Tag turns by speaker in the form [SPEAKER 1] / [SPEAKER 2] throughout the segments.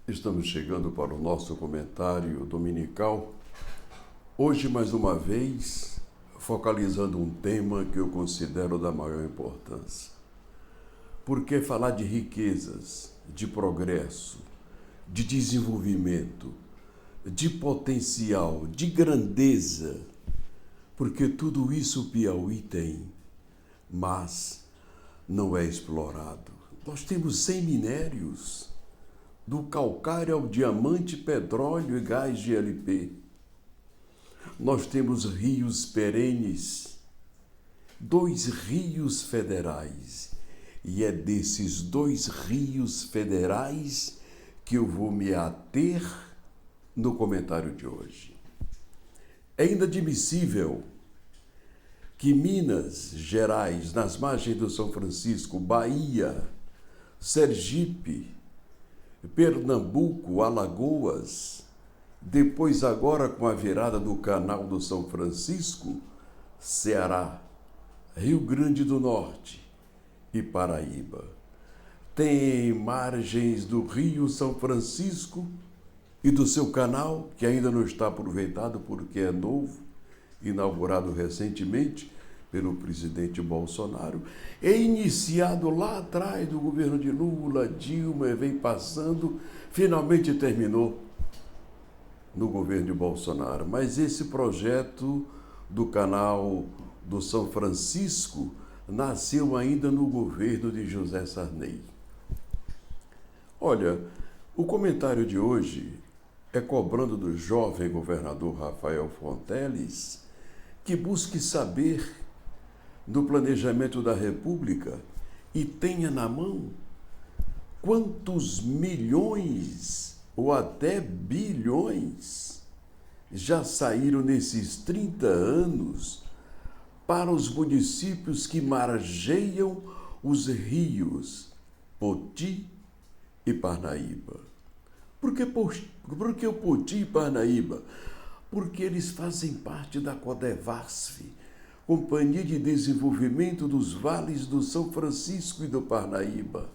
[SPEAKER 1] Estamos chegando para o nosso comentário dominical. Hoje, mais uma vez, focalizando um tema que eu considero da maior importância. Porque falar de riquezas, de progresso, de desenvolvimento, de potencial, de grandeza, porque tudo isso o Piauí tem, mas não é explorado. Nós temos 100 minérios, do calcário ao diamante, petróleo e gás GLP. Nós temos rios perenes, 2 rios federais, e é desses 2 rios federais que eu vou me ater no comentário de hoje. É inadmissível que Minas Gerais, nas margens do São Francisco, Bahia, Sergipe, Pernambuco, Alagoas, depois agora com a virada do Canal do São Francisco, Ceará, Rio Grande do Norte e Paraíba. Tem margens do Rio São Francisco e do seu canal, que ainda não está aproveitado porque é novo, inaugurado recentemente pelo presidente Bolsonaro, é iniciado lá atrás do governo de Lula, Dilma, e vem passando, finalmente terminou no governo de Bolsonaro. Mas esse projeto do canal do São Francisco nasceu ainda no governo de José Sarney. Olha, o comentário de hoje é cobrando do jovem governador Rafael Fonteles que busque saber do planejamento da República e tenha na mão quantos milhões ou até bilhões já saíram nesses 30 anos para os municípios que margeiam os rios Poti e Parnaíba. Por que o Poti e Parnaíba? Porque eles fazem parte da Codevasf, Companhia de Desenvolvimento dos Vales do São Francisco e do Parnaíba.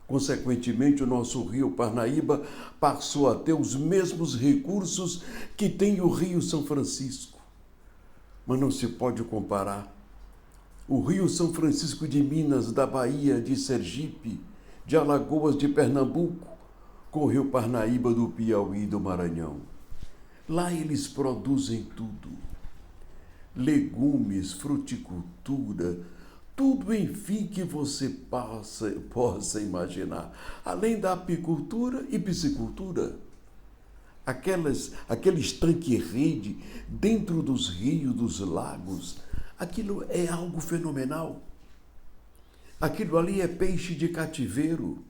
[SPEAKER 1] Consequentemente, o nosso rio Parnaíba passou a ter os mesmos recursos que tem o rio São Francisco. Mas não se pode comparar o rio São Francisco de Minas, da Bahia, de Sergipe, de Alagoas, de Pernambuco, com o rio Parnaíba do Piauí e do Maranhão. Lá eles produzem tudo. Legumes, fruticultura, tudo, enfim, que você possa imaginar. Além da apicultura e piscicultura. Aqueles tanque-rede dentro dos rios, dos lagos, aquilo é algo fenomenal. Aquilo ali é peixe de cativeiro.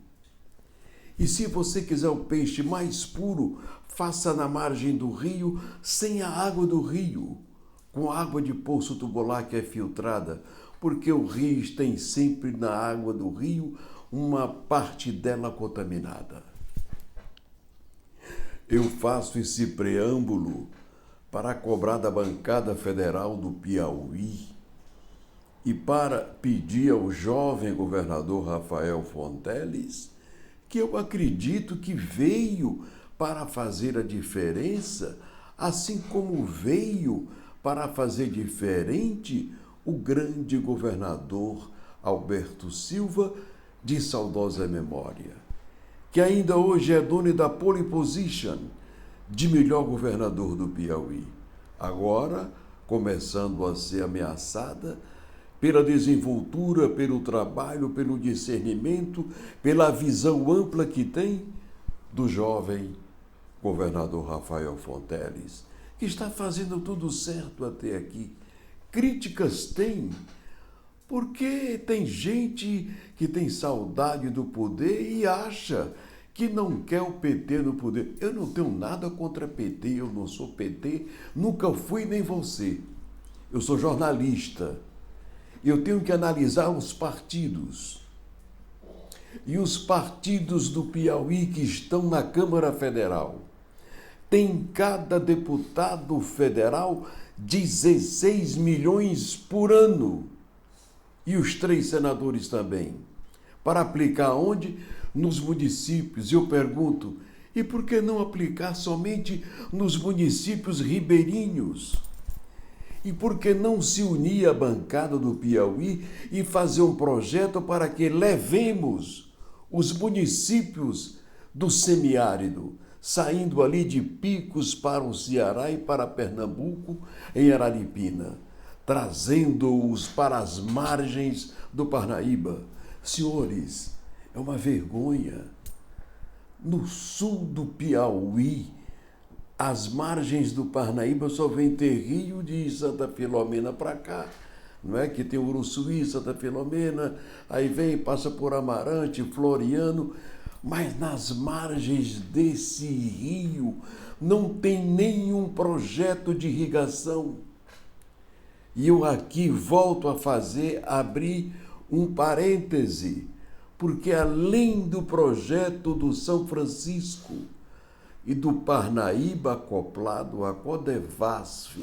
[SPEAKER 1] E se você quiser o peixe mais puro, faça na margem do rio, sem a água do rio, com água de poço tubular que é filtrada, porque o rio tem sempre na água do rio uma parte dela contaminada. Eu faço esse preâmbulo para cobrar da bancada federal do Piauí e para pedir ao jovem governador Rafael Fonteles, que eu acredito que veio para fazer a diferença, assim como veio para fazer diferente o grande governador Alberto Silva, de saudosa memória, que ainda hoje é dono da pole position de melhor governador do Piauí. Agora, começando a ser ameaçada pela desenvoltura, pelo trabalho, pelo discernimento, pela visão ampla que tem do jovem governador Rafael Fonteles, que está fazendo tudo certo até aqui. Críticas tem, porque tem gente que tem saudade do poder e acha que não quer o PT no poder. Eu não tenho nada contra PT, eu não sou PT, nunca fui nem vou ser. Eu sou jornalista. Eu tenho que analisar os partidos. E os partidos do Piauí que estão na Câmara Federal. Tem cada deputado federal 16 milhões por ano. E os 3 senadores também. Para aplicar onde? nos municípios. Eu pergunto, e por que não aplicar somente nos municípios ribeirinhos? E por que não se unir à bancada do Piauí e fazer um projeto para que levemos os municípios do semiárido, saindo ali de Picos para o Ceará e para Pernambuco, em Araripina, trazendo-os para as margens do Parnaíba? Senhores, é uma vergonha. No sul do Piauí, as margens do Parnaíba só vem ter rio de Santa Filomena para cá. Não é que tem Uruçuí, Santa Filomena, aí vem, passa por Amarante, Floriano, mas nas margens desse rio não tem nenhum projeto de irrigação. E eu aqui volto a abrir um parêntese, porque além do projeto do São Francisco e do Parnaíba acoplado à Codevasf,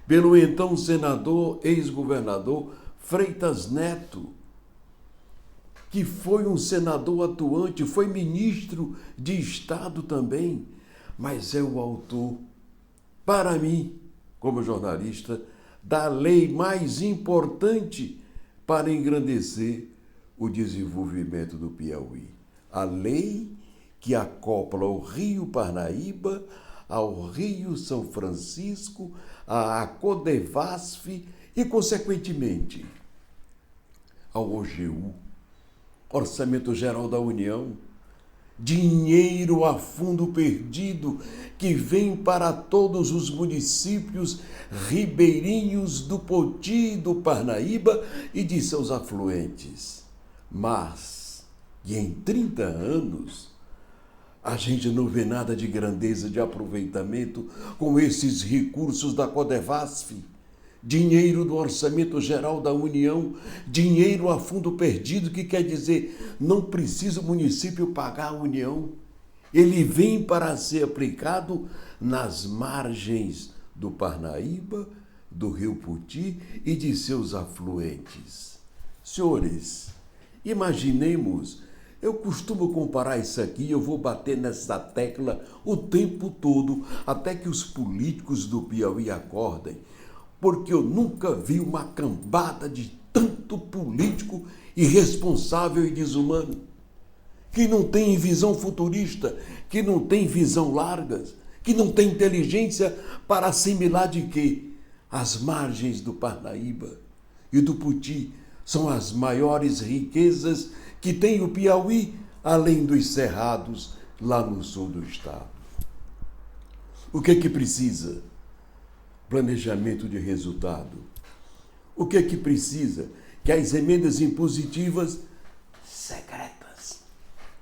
[SPEAKER 1] pelo então senador, ex-governador Freitas Neto, que foi um senador atuante, foi ministro de Estado também, mas é o autor, para mim, como jornalista, da lei mais importante para engrandecer o desenvolvimento do Piauí. A lei que acopla o Rio Parnaíba ao Rio São Francisco, à Codevasf e, consequentemente, ao OGU, Orçamento Geral da União, dinheiro a fundo perdido que vem para todos os municípios ribeirinhos do Poti, do Parnaíba e de seus afluentes. Mas, e em 30 anos, a gente não vê nada de grandeza, de aproveitamento com esses recursos da Codevasf, dinheiro do Orçamento Geral da União, dinheiro a fundo perdido, que quer dizer, não precisa o município pagar a União. Ele vem para ser aplicado nas margens do Parnaíba, do Rio Poti e de seus afluentes. Senhores, imaginemos. Eu costumo comparar isso aqui, eu vou bater nessa tecla o tempo todo, até que os políticos do Piauí acordem, porque eu nunca vi uma cambada de tanto político irresponsável e desumano, que não tem visão futurista, que não tem visão largas, que não tem inteligência para assimilar de que as margens do Parnaíba e do Poti são as maiores riquezas que tem o Piauí, além dos cerrados lá no sul do estado. O que é que precisa? Planejamento de resultado. O que é que precisa? Que as emendas impositivas secretas.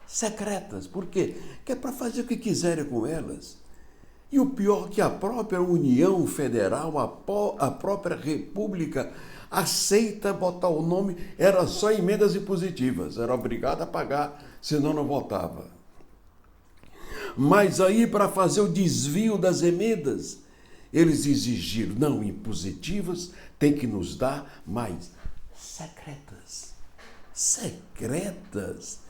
[SPEAKER 1] Secretas. Por quê? Que é para fazer o que quiserem com elas. E o pior que a própria União Federal, a própria República, aceita botar o nome, era só emendas impositivas, era obrigado a pagar, senão não votava. Mas aí, para fazer o desvio das emendas, eles exigiram, não impositivas, tem que nos dar, mas secretas. Secretas.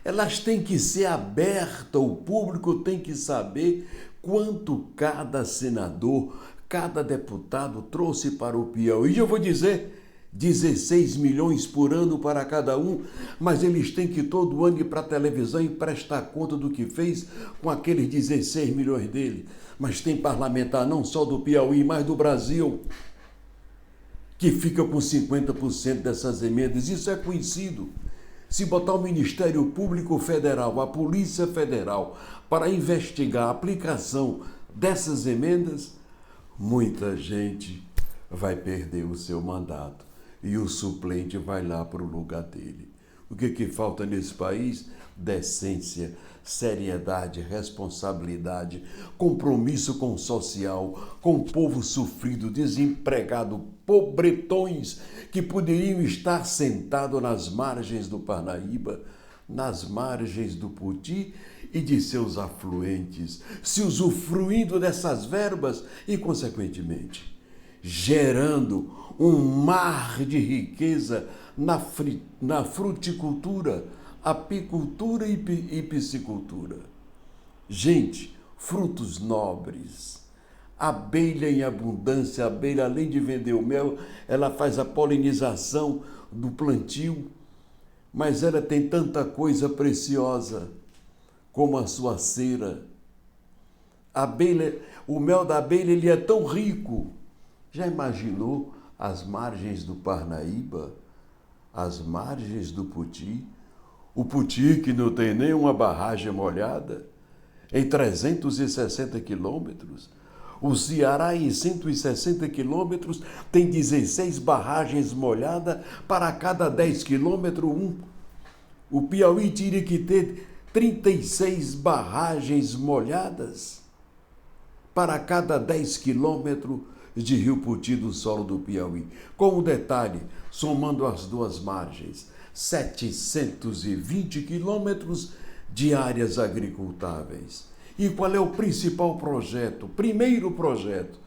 [SPEAKER 1] Elas têm que ser abertas, o público tem que saber quanto cada senador, cada deputado trouxe para o Piauí. E eu vou dizer, 16 milhões por ano para cada um, mas eles têm que todo ano ir para a televisão e prestar conta do que fez com aqueles 16 milhões dele. Mas tem parlamentar não só do Piauí, mas do Brasil, que fica com 50% dessas emendas. Isso é conhecido. Se botar o Ministério Público Federal, a Polícia Federal, para investigar a aplicação dessas emendas, muita gente vai perder o seu mandato e o suplente vai lá para o lugar dele. O que falta nesse país? Decência, seriedade, responsabilidade, compromisso com o social, com o povo sofrido, desempregado, pobretões que poderiam estar sentados nas margens do Parnaíba, nas margens do Poti e de seus afluentes, se usufruindo dessas verbas e, consequentemente, gerando um mar de riqueza na fruticultura, apicultura e piscicultura. Gente, frutos nobres, abelha em abundância, a abelha, além de vender o mel, ela faz a polinização do plantio, mas ela tem tanta coisa preciosa como a sua cera. A abelha, o mel da abelha, ele é tão rico. Já imaginou as margens do Parnaíba, as margens do Puti? O Puti, que não tem nenhuma barragem molhada, em 360 quilômetros. O Ceará, em 160 quilômetros, tem 16 barragens molhadas para cada 10 quilômetros, um. O Piauí teria que ter 36 barragens molhadas para cada 10 quilômetros de rio Puti do solo do Piauí. Com um detalhe, somando as duas margens, 720 quilômetros de áreas agricultáveis. E qual é o principal projeto? Primeiro projeto,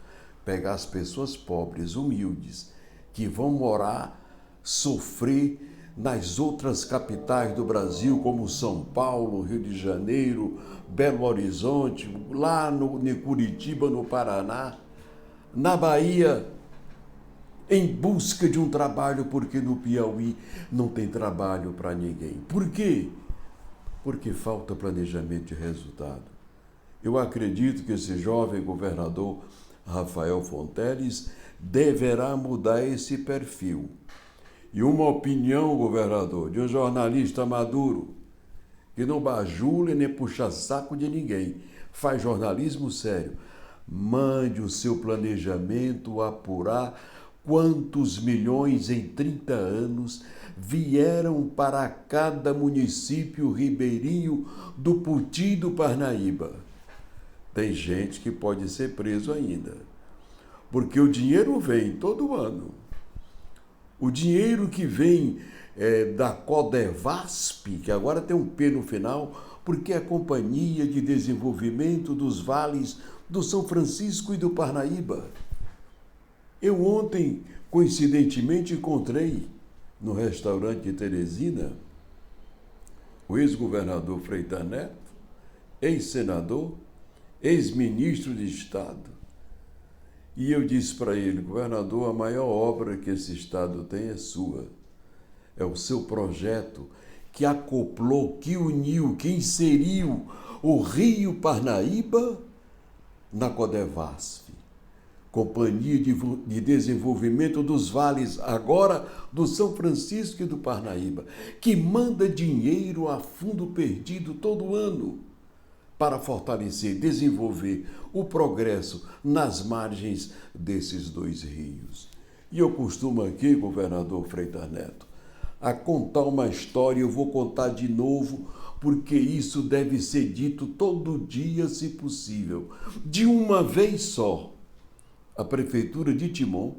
[SPEAKER 1] pegar as pessoas pobres, humildes, que vão morar, sofrer nas outras capitais do Brasil, como São Paulo, Rio de Janeiro, Belo Horizonte, lá em Curitiba, no Paraná, na Bahia, em busca de um trabalho, porque no Piauí não tem trabalho para ninguém. Por quê? Porque falta planejamento de resultado. Eu acredito que esse jovem governador Rafael Fonteles deverá mudar esse perfil. E uma opinião, governador, de um jornalista maduro, que não bajula nem puxa saco de ninguém, faz jornalismo sério. Mande o seu planejamento apurar quantos milhões em 30 anos vieram para cada município ribeirinho do Puti e do Parnaíba. Tem gente que pode ser preso ainda, porque o dinheiro vem todo ano. O dinheiro que vem da Codevasp, que agora tem um P no final, porque é a Companhia de Desenvolvimento dos Vales do São Francisco e do Parnaíba. Eu ontem, coincidentemente, encontrei no restaurante de Teresina o ex-governador Freitas Neto, ex-senador, ex-ministro de Estado. E eu disse para ele: governador, a maior obra que esse Estado tem é sua. É o seu projeto que acoplou, que uniu, que inseriu o Rio Parnaíba na Codevasf, Companhia de Desenvolvimento dos Vales, agora do São Francisco e do Parnaíba, que manda dinheiro a fundo perdido todo ano para fortalecer, desenvolver o progresso nas margens desses dois rios. E eu costumo aqui, governador Freitas Neto, a contar uma história, eu vou contar de novo, porque isso deve ser dito todo dia, se possível, de uma vez só. A prefeitura de Timon,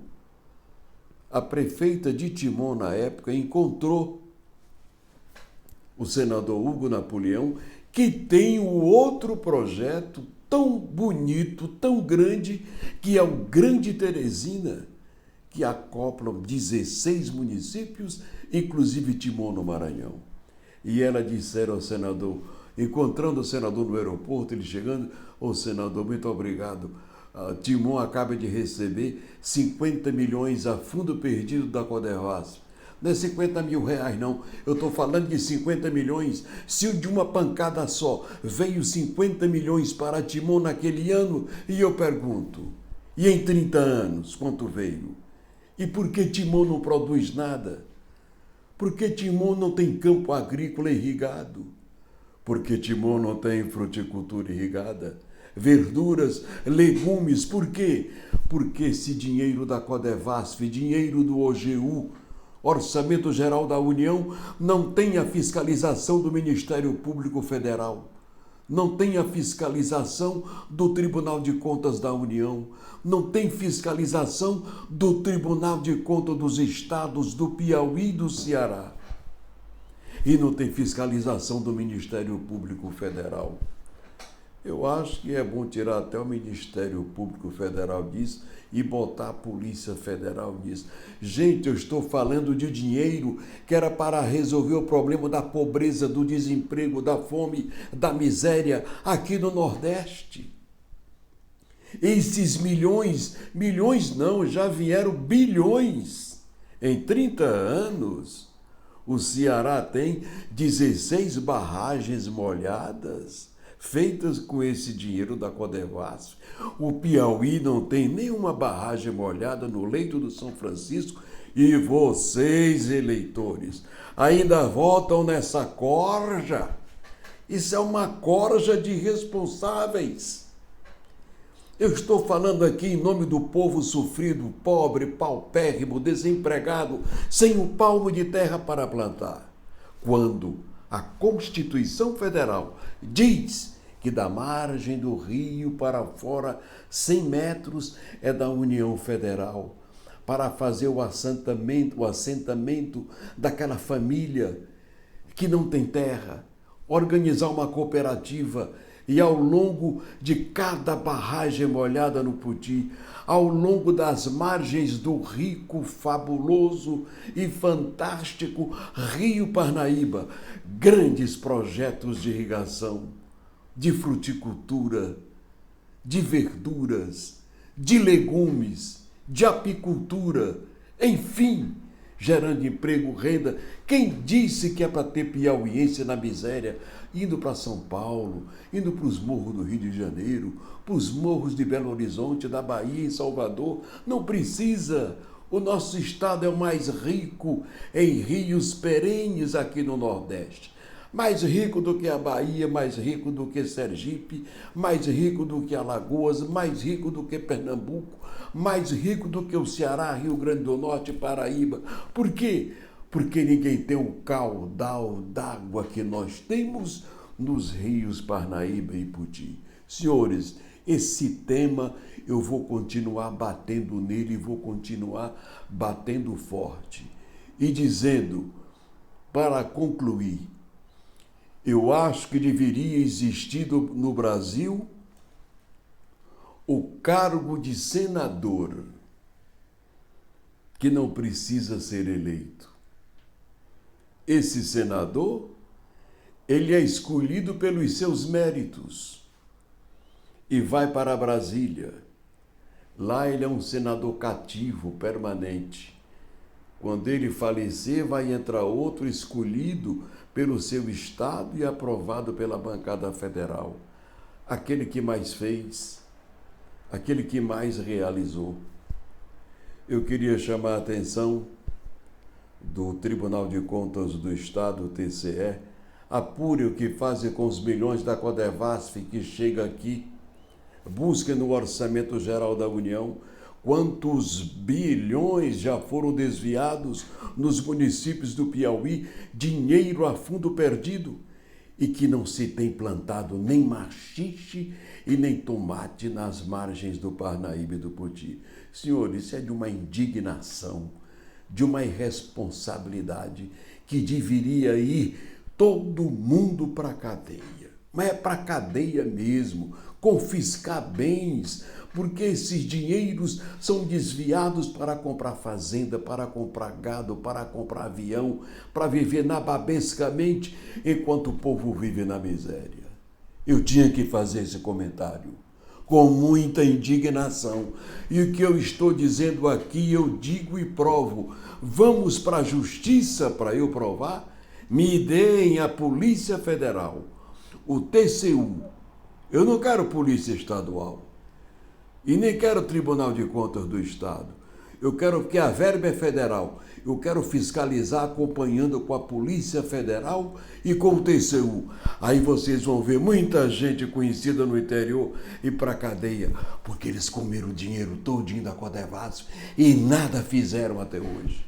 [SPEAKER 1] a prefeita de Timon na época, encontrou o senador Hugo Napoleão, que tem um outro projeto tão bonito, tão grande, que é o Grande Teresina, que acopla 16 municípios, inclusive Timon no Maranhão. E ela disseram ao senador, encontrando o senador no aeroporto, ele chegando: ô senador, muito obrigado. Timon acaba de receber 50 milhões a fundo perdido da Codevasf. Não é 50 mil reais, não. Eu estou falando de 50 milhões. Se de uma pancada só veio 50 milhões para Timon naquele ano, e eu pergunto, e em 30 anos, quanto veio? E por que Timon não produz nada? Por que Timon não tem campo agrícola irrigado? Por que Timon não tem fruticultura irrigada? Verduras, legumes, por quê? Porque esse dinheiro da Codevasf, dinheiro do OGU, Orçamento Geral da União, não tem a fiscalização do Ministério Público Federal, não tem a fiscalização do Tribunal de Contas da União, não tem fiscalização do Tribunal de Contas dos Estados do Piauí e do Ceará, e não tem fiscalização do Ministério Público Federal. Eu acho que é bom tirar até o Ministério Público Federal disso e botar a Polícia Federal nisso. Gente, eu estou falando de dinheiro que era para resolver o problema da pobreza, do desemprego, da fome, da miséria aqui no Nordeste. Esses milhões não, já vieram bilhões. Em 30 anos, o Ceará tem 16 barragens molhadas, feitas com esse dinheiro da Codevasf. O Piauí não tem nenhuma barragem molhada no leito do São Francisco e vocês, eleitores, ainda votam nessa corja. Isso é uma corja de irresponsáveis. Eu estou falando aqui em nome do povo sofrido, pobre, paupérrimo, desempregado, sem um palmo de terra para plantar. Quando a Constituição Federal diz que da margem do rio para fora, 100 metros é da União Federal, para fazer o assentamento daquela família que não tem terra, organizar uma cooperativa e ao longo de cada barragem molhada no Puti, ao longo das margens do rico, fabuloso e fantástico Rio Parnaíba, grandes projetos de irrigação, de fruticultura, de verduras, de legumes, de apicultura, enfim, gerando emprego, renda. Quem disse que é para ter piauiense na miséria, indo para São Paulo, indo para os morros do Rio de Janeiro, para os morros de Belo Horizonte, da Bahia, em Salvador? Não precisa. O nosso estado é o mais rico em rios perenes aqui no Nordeste. Mais rico do que a Bahia, mais rico do que Sergipe, mais rico do que Alagoas, mais rico do que Pernambuco, mais rico do que o Ceará, Rio Grande do Norte e Paraíba. Por quê? Porque ninguém tem o caudal d'água que nós temos nos rios Parnaíba e Puti. Senhores, esse tema eu vou continuar batendo nele e vou continuar batendo forte. E dizendo, para concluir, eu acho que deveria existir no Brasil o cargo de senador, que não precisa ser eleito. Esse senador, ele é escolhido pelos seus méritos e vai para Brasília. Lá ele é um senador cativo, permanente. Quando ele falecer, vai entrar outro escolhido pelo seu estado e aprovado pela bancada federal. Aquele que mais fez, aquele que mais realizou. Eu queria chamar a atenção do Tribunal de Contas do Estado, o TCE, apure o que fazem com os milhões da Codevasf que chega aqui, busquem no Orçamento Geral da União quantos bilhões já foram desviados nos municípios do Piauí, dinheiro a fundo perdido, e que não se tem plantado nem maxixe e nem tomate nas margens do Parnaíba e do Puti. Senhor, isso é de uma indignação, de uma irresponsabilidade que deveria ir todo mundo para a cadeia. Mas é para a cadeia mesmo, confiscar bens, porque esses dinheiros são desviados para comprar fazenda, para comprar gado, para comprar avião, para viver nababescamente, enquanto o povo vive na miséria. Eu tinha que fazer esse comentário com muita indignação. E o que eu estou dizendo aqui, eu digo e provo. Vamos para a justiça para eu provar? Me deem a Polícia Federal, o TCU. Eu não quero Polícia Estadual. E nem quero Tribunal de Contas do Estado. Eu quero que a verba é federal. Eu quero fiscalizar acompanhando com a Polícia Federal e com o TCU. Aí vocês vão ver muita gente conhecida no interior ir para a cadeia, porque eles comeram o dinheiro todinho da Codevasf e nada fizeram até hoje.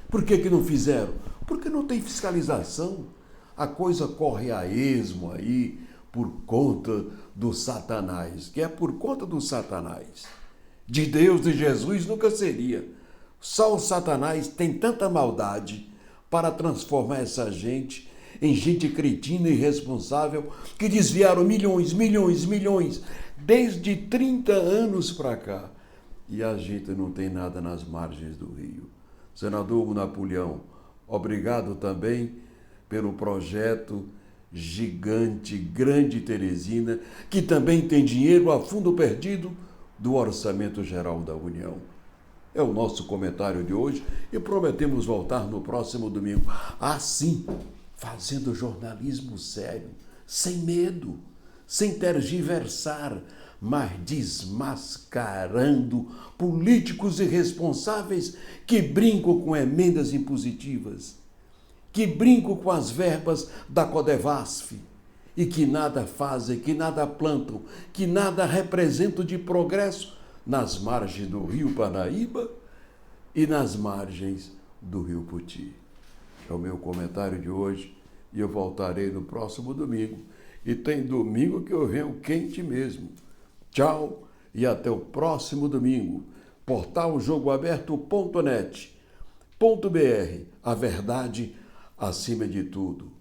[SPEAKER 1] Por que não fizeram? Porque não tem fiscalização. A coisa corre a esmo aí por conta do Satanás, que é por conta do Satanás. De Deus, de Jesus, nunca seria. Só o Satanás tem tanta maldade para transformar essa gente em gente cretina e irresponsável que desviaram milhões, milhões, milhões, desde 30 anos para cá. E a gente não tem nada nas margens do rio. Senador Napoleão, obrigado também pelo projeto gigante, Grande Teresina, que também tem dinheiro a fundo perdido do Orçamento Geral da União. É o nosso comentário de hoje e prometemos voltar no próximo domingo. Assim, fazendo jornalismo sério, sem medo, sem tergiversar, mas desmascarando políticos irresponsáveis que brincam com emendas impositivas, que brincam com as verbas da Codevasf e que nada fazem, que nada plantam, que nada representam de progresso nas margens do Rio Parnaíba e nas margens do Rio Poti. É o meu comentário de hoje e eu voltarei no próximo domingo. E tem domingo que eu venho quente mesmo. Tchau e até o próximo domingo. Portal jogoaberto.net.br. A verdade acima de tudo.